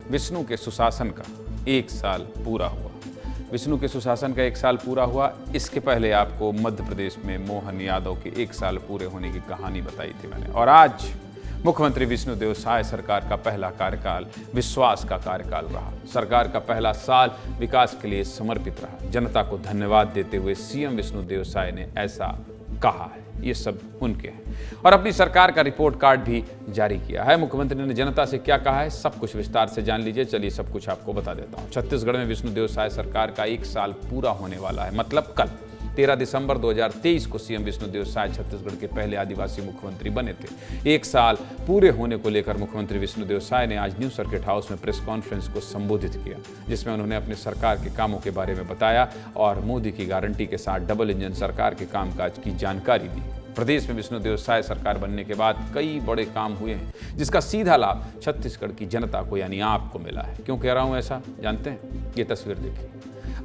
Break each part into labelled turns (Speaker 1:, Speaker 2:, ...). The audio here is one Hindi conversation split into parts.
Speaker 1: विष्णु के सुशासन का 1 साल पूरा हुआ। विष्णु के सुशासन का 1 साल पूरा हुआ। इसके पहले आपको मध्य प्रदेश में मोहन यादव के 1 साल पूरे होने की कहानी बताई थी मैंने। और आज मुख्यमंत्री विष्णुदेव साय सरकार का पहला कार्यकाल विश्वास का कार्यकाल रहा। सरकार का पहला साल विकास के लिए समर्पित रहा। जनता को धन्यवाद देते हुए सीएम विष्णुदेव साय ने ऐसा कहा है। ये सब उनके हैं और अपनी सरकार का रिपोर्ट कार्ड भी जारी किया है। मुख्यमंत्री ने जनता से क्या कहा है, सब कुछ विस्तार से जान लीजिए। चलिए सब कुछ आपको बता देता हूं। छत्तीसगढ़ में विष्णुदेव साय सरकार का 1 साल पूरा होने वाला है, मतलब कल 13 दिसंबर 2023 को सीएम विष्णुदेव साय छत्तीसगढ़ के पहले आदिवासी मुख्यमंत्री बने थे। 1 साल पूरे होने को लेकर मुख्यमंत्री विष्णुदेव साय ने आज न्यू सर्किट हाउस में प्रेस कॉन्फ्रेंस को संबोधित किया, जिसमें उन्होंने अपने सरकार के कामों के बारे में बताया और मोदी की गारंटी के साथ डबल इंजन सरकार के कामकाज की जानकारी दी। प्रदेश में विष्णुदेव साय सरकार बनने के बाद कई बड़े काम हुए हैं, जिसका सीधा लाभ छत्तीसगढ़ की जनता को यानी आपको मिला है। क्यों कह रहा हूं ऐसा, जानते हैं? ये तस्वीर देखिए।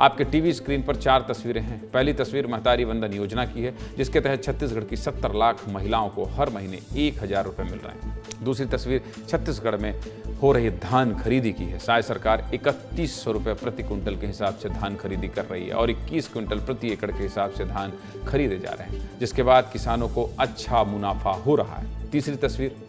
Speaker 1: आपके टीवी स्क्रीन पर 4 तस्वीरें हैं। पहली तस्वीर महतारी वंदन योजना की है, जिसके तहत छत्तीसगढ़ की 70 लाख महिलाओं को हर महीने 1000 रुपये मिल रहे हैं। दूसरी तस्वीर छत्तीसगढ़ में हो रही धान खरीदी की है। साय सरकार 3100 रुपये प्रति क्विंटल के हिसाब से धान खरीदी कर रही है और 21 क्विंटल प्रति एकड़ के हिसाब से धान खरीदे जा रहे हैं, जिसके बाद किसानों को अच्छा मुनाफा हो रहा है। तीसरी तस्वीर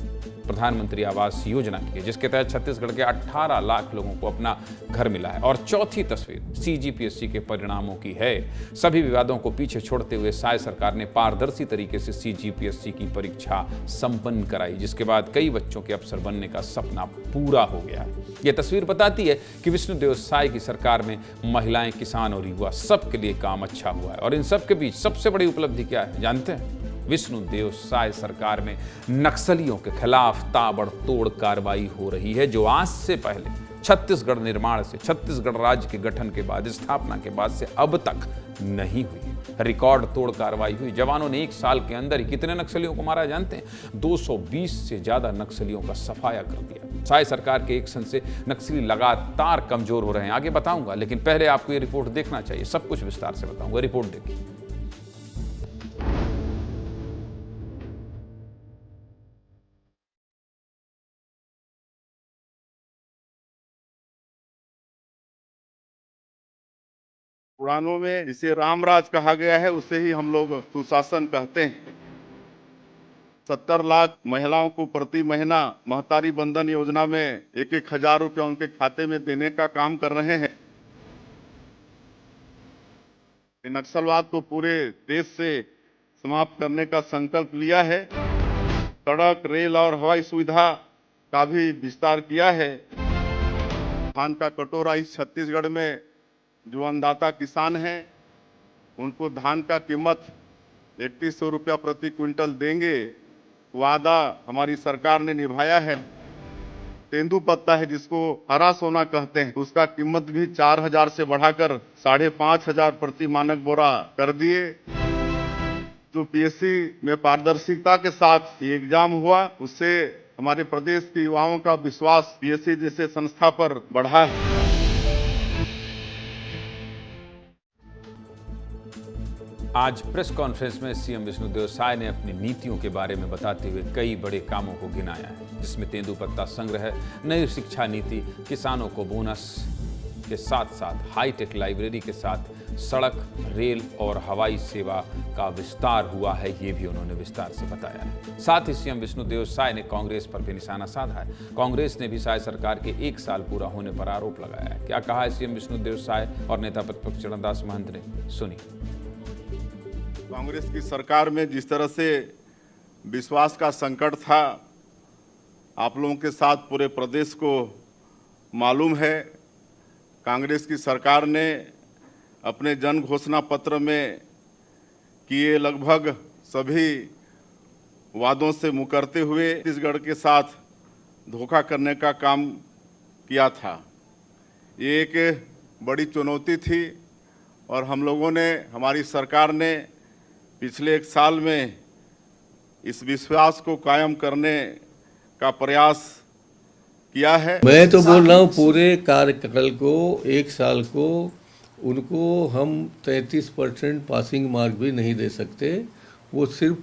Speaker 1: प्रधानमंत्री आवास योजना की है, जिसके तहत छत्तीसगढ़ के 18 लाख लोगों को अपना घर मिला है। और चौथी तस्वीर सीजीपीएससी के परिणामों की है। सभी विवादों को पीछे छोड़ते हुए साय सरकार ने पारदर्शी तरीके से सीजीपीएससी की परीक्षा संपन्न कराई, जिसके बाद कई बच्चों के अफसर बनने का सपना पूरा हो गया है। यह तस्वीर बताती है कि विष्णुदेव साय की सरकार में महिलाएं, किसान और युवा सबके लिए काम अच्छा हुआ है। और इन सब के बीच सबसे बड़ी उपलब्धि क्या है, जानते हैं? विष्णुदेव साय सरकार में नक्सलियों के खिलाफ ताबड़तोड़ कार्रवाई हो रही है, जो आज से पहले छत्तीसगढ़ निर्माण से, छत्तीसगढ़ राज्य के गठन के बाद, स्थापना के बाद से अब तक नहीं हुई। रिकॉर्ड तोड़ कार्रवाई हुई। जवानों ने 1 साल के अंदर ही कितने नक्सलियों को मारा जानते हैं? 220 से ज्यादा नक्सलियों का सफाया कर दिया। साय सरकार के एक्शन से नक्सली लगातार कमजोर हो रहे हैं। आगे बताऊंगा, लेकिन पहले आपको ये रिपोर्ट देखना चाहिए। सब कुछ विस्तार से बताऊंगा। रिपोर्ट देखिए।
Speaker 2: पुराणों में जिसे रामराज कहा गया है, उसे ही हम लोग सुशासन कहते हैं। 70 लाख महिलाओं को प्रति महीना महतारी बंधन योजना में 1,000 रुपया उनके खाते में देने का काम कर रहे हैं। नक्सलवाद को पूरे देश से समाप्त करने का संकल्प लिया है। सड़क, रेल और हवाई सुविधा का भी विस्तार किया है। धान का कटोरा इस छत्तीसगढ़ में जो अन्नदाता किसान हैं, उनको धान का कीमत 3100 रुपया प्रति क्विंटल देंगे। वादा हमारी सरकार ने निभाया है। तेंदुपत्ता है, जिसको हरा सोना कहते हैं, उसका कीमत भी 4000 से बढ़ाकर 5500 प्रति मानक बोरा कर दिए। जो पीएससी में पारदर्शिता के साथ ये एग्जाम हुआ, उससे हमारे प्रदेश के युवाओं का विश्वास पीएससी जैसे संस्था पर बढ़ा है।
Speaker 1: आज प्रेस कॉन्फ्रेंस में सीएम विष्णुदेव साय ने अपनी नीतियों के बारे में बताते हुए कई बड़े कामों को गिनाया है, जिसमें तेंदुपत्ता संग्रह, नई शिक्षा नीति, किसानों को बोनस के साथ साथ हाईटेक लाइब्रेरी के साथ सड़क, रेल और हवाई सेवा का विस्तार हुआ है। ये भी उन्होंने विस्तार से बताया है। साथ ही सीएम विष्णुदेव साय ने कांग्रेस पर भी निशाना साधा है। कांग्रेस ने भी साय सरकार के 1 साल पूरा होने पर आरोप लगाया है। क्या कहा है सीएम विष्णुदेव साय और नेता प्रतिपक्ष चरणदास महंत ने, सुनिए।
Speaker 2: कांग्रेस की सरकार में जिस तरह से विश्वास का संकट था, आप लोगों के साथ पूरे प्रदेश को मालूम है। कांग्रेस की सरकार ने अपने जन घोषणा पत्र में किए लगभग सभी वादों से मुकरते हुए छत्तीसगढ़ के साथ धोखा करने का काम किया था। ये एक बड़ी चुनौती थी और हम लोगों ने, हमारी सरकार ने पिछले 1 साल में इस विश्वास को कायम करने का प्रयास किया है।
Speaker 3: मैं तो बोल रहा हूँ पूरे कार्यकाल को, 1 साल को, उनको हम 33% पासिंग मार्क भी नहीं दे सकते। वो सिर्फ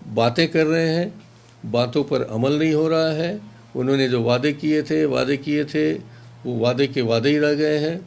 Speaker 3: बातें कर रहे हैं, बातों पर अमल नहीं हो रहा है। उन्होंने जो वादे किए थे वो वादे के वादे ही रह गए हैं।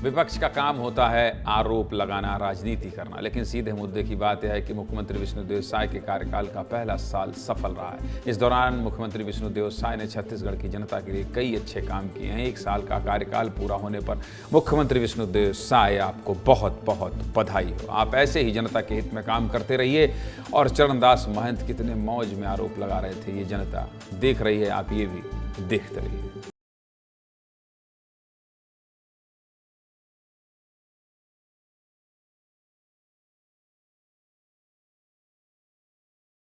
Speaker 1: विपक्ष का काम होता है आरोप लगाना, राजनीति करना, लेकिन सीधे मुद्दे की बात यह है कि मुख्यमंत्री विष्णुदेव साय के कार्यकाल का पहला साल सफल रहा है। इस दौरान मुख्यमंत्री विष्णुदेव साय ने छत्तीसगढ़ की जनता के लिए कई अच्छे काम किए हैं। 1 साल का कार्यकाल पूरा होने पर मुख्यमंत्री विष्णुदेव साय आपको बहुत बहुत बधाई हो। आप ऐसे ही जनता के हित में काम करते रहिए। और चरणदास महंत कितने मौज में आरोप लगा रहे थे, ये जनता देख रही है, आप ये भी देखते रहिए।